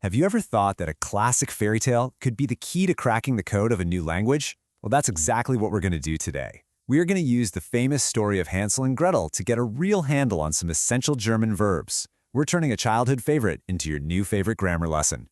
Have you ever thought that a classic fairy tale could be the key to cracking the code of a new language? Well, that's exactly what we're going to do today. We are going to use the famous story of Hansel and Gretel to get a real handle on some essential German verbs. We're turning a childhood favorite into your new favorite grammar lesson.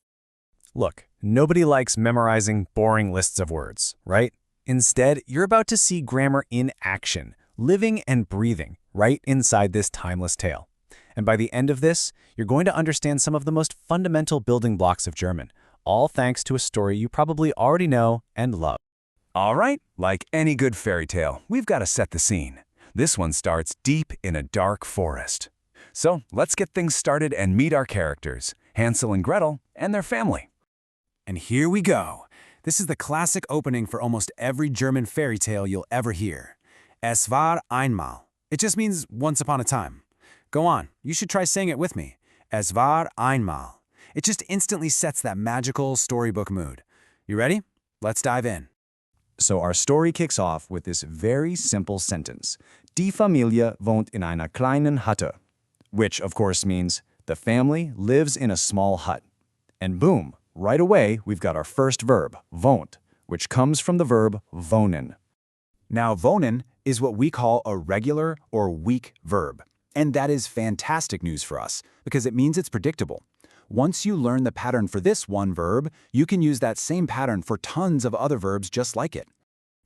Look, nobody likes memorizing boring lists of words, right? Instead, you're about to see grammar in action, living and breathing, right inside this timeless tale. And by the end of this, you're going to understand some of the most fundamental building blocks of German, all thanks to a story you probably already know and love. All right, like any good fairy tale, we've got to set the scene. This one starts deep in a dark forest. So let's get things started and meet our characters, Hansel and Gretel and their family. And here we go. This is the classic opening for almost every German fairy tale you'll ever hear. Es war einmal. It just means once upon a time. Go on, you should try saying it with me. Es war einmal. It just instantly sets that magical storybook mood. You ready? Let's dive in. So our story kicks off with this very simple sentence. Die Familie wohnt in einer kleinen Hütte. Which, of course, means the family lives in a small hut. And boom, right away, we've got our first verb, wohnt, which comes from the verb wohnen. Now, wohnen is what we call a regular or weak verb. And that is fantastic news for us, because it means it's predictable. Once you learn the pattern for this one verb, you can use that same pattern for tons of other verbs just like it.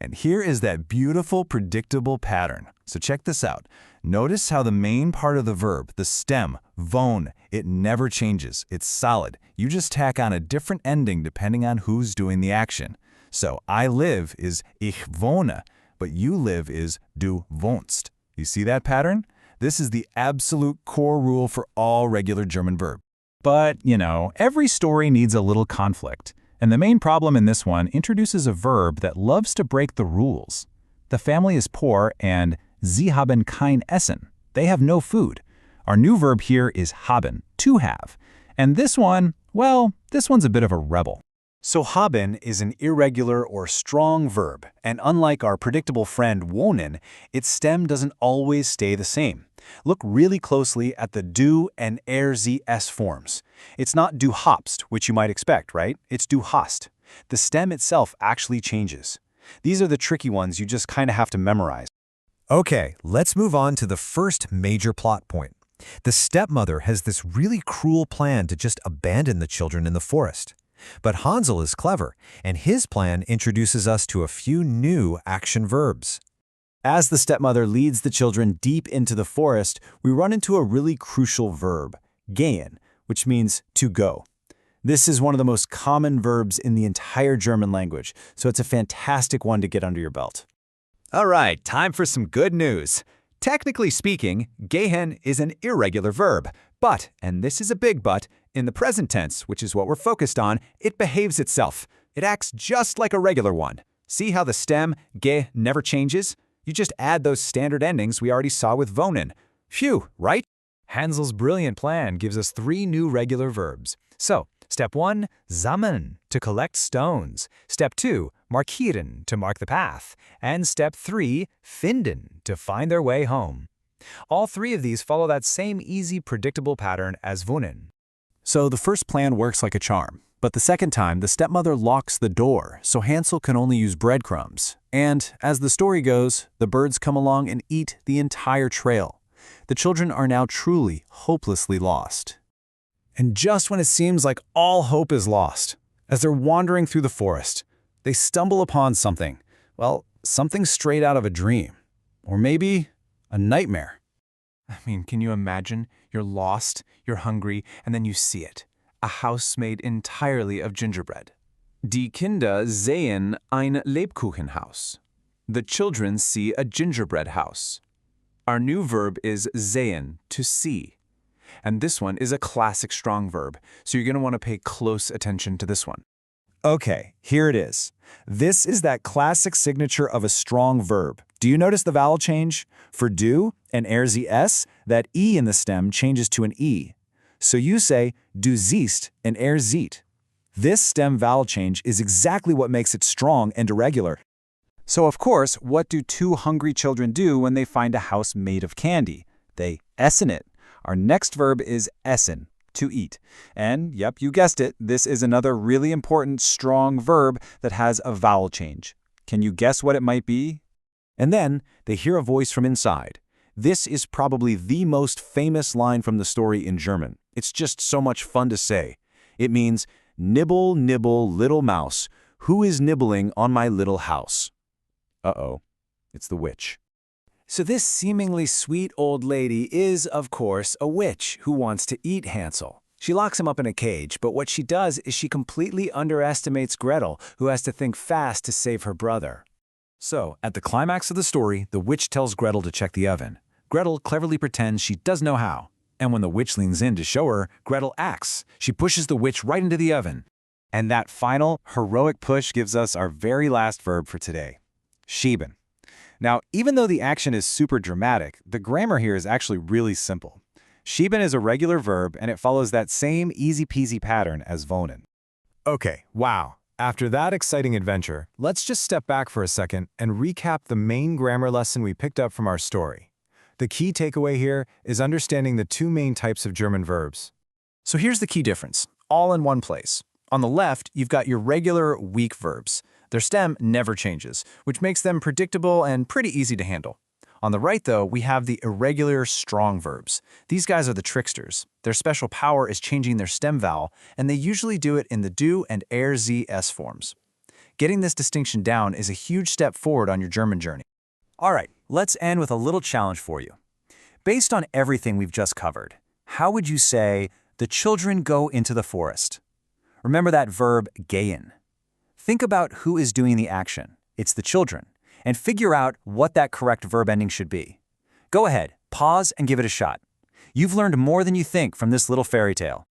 And here is that beautiful, predictable pattern. So check this out. Notice how the main part of the verb, the stem, wohn, it never changes. It's solid. You just tack on a different ending depending on who's doing the action. So I live is ich wohne, but you live is du wohnst. You see that pattern? This is the absolute core rule for all regular German verbs. But, every story needs a little conflict. And the main problem in this one introduces a verb that loves to break the rules. The family is poor and sie haben kein Essen. They have no food. Our new verb here is haben, to have. And this one, well, this one's a bit of a rebel. So haben is an irregular or strong verb, and unlike our predictable friend wohnen, its stem doesn't always stay the same. Look really closely at the du and s forms. It's not du habst, which you might expect, right? It's du hast. The stem itself actually changes. These are the tricky ones you just kind of have to memorize. Okay, let's move on to the first major plot point. The stepmother has this really cruel plan to just abandon the children in the forest. But Hänsel is clever, and his plan introduces us to a few new action verbs. As the stepmother leads the children deep into the forest, we run into a really crucial verb, gehen, which means to go. This is one of the most common verbs in the entire German language, so it's a fantastic one to get under your belt. All right, time for some good news. Technically speaking, gehen is an irregular verb, but, and this is a big but, in the present tense, which is what we're focused on, it behaves itself. It acts just like a regular one. See how the stem, ge, never changes? You just add those standard endings we already saw with wohnen. Phew, right? Hansel's brilliant plan gives us 3 new regular verbs. So, step 1, sammeln, to collect stones. Step 2, markieren, to mark the path. And step 3, finden, to find their way home. All 3 of these follow that same easy, predictable pattern as wohnen. So the first plan works like a charm. But the second time, the stepmother locks the door, so Hansel can only use breadcrumbs. And, as the story goes, the birds come along and eat the entire trail. The children are now truly, hopelessly lost. And just when it seems like all hope is lost, as they're wandering through the forest, they stumble upon something. Well, something straight out of a dream. Or maybe a nightmare. Can you imagine? You're lost, you're hungry, and then you see it. A house made entirely of gingerbread. Die Kinder sehen ein Lebkuchenhaus. The children see a gingerbread house. Our new verb is sehen, to see. And this one is a classic strong verb, so you're going to want to pay close attention to this one. Okay, here it is. This is that classic signature of a strong verb. Do you notice the vowel change? For du and s, that e in the stem changes to an e. So you say du siehst and sieht. This stem vowel change is exactly what makes it strong and irregular. So of course, what do 2 hungry children do when they find a house made of candy? They essen it. Our next verb is essen, to eat. And yep, you guessed it, this is another really important strong verb that has a vowel change. Can you guess what it might be? And then they hear a voice from inside. This is probably the most famous line from the story in German. It's just so much fun to say. It means, "Nibble, nibble, little mouse, who is nibbling on my little house?" Uh-oh, it's the witch. So this seemingly sweet old lady is, of course, a witch who wants to eat Hänsel. She locks him up in a cage, but what she does is she completely underestimates Gretel, who has to think fast to save her brother. So, at the climax of the story, the witch tells Gretel to check the oven. Gretel cleverly pretends she doesn't know how. And when the witch leans in to show her, Gretel acts. She pushes the witch right into the oven. And that final, heroic push gives us our very last verb for today, schieben. Now, even though the action is super dramatic, the grammar here is actually really simple. Schieben is a regular verb, and it follows that same easy-peasy pattern as wohnen. Okay, wow. After that exciting adventure, let's just step back for a second and recap the main grammar lesson we picked up from our story. The key takeaway here is understanding the two main types of German verbs. So here's the key difference, all in one place. On the left, you've got your regular weak verbs. Their stem never changes, which makes them predictable and pretty easy to handle. On the right, though, we have the irregular strong verbs. These guys are the tricksters. Their special power is changing their stem vowel, and they usually do it in the do and er, sie, s forms. Getting this distinction down is a huge step forward on your German journey. All right, let's end with a little challenge for you. Based on everything we've just covered, how would you say, "The children go into the forest"? Remember that verb gehen. Think about who is doing the action. It's the children. And figure out what that correct verb ending should be. Go ahead, pause and give it a shot. You've learned more than you think from this little fairy tale.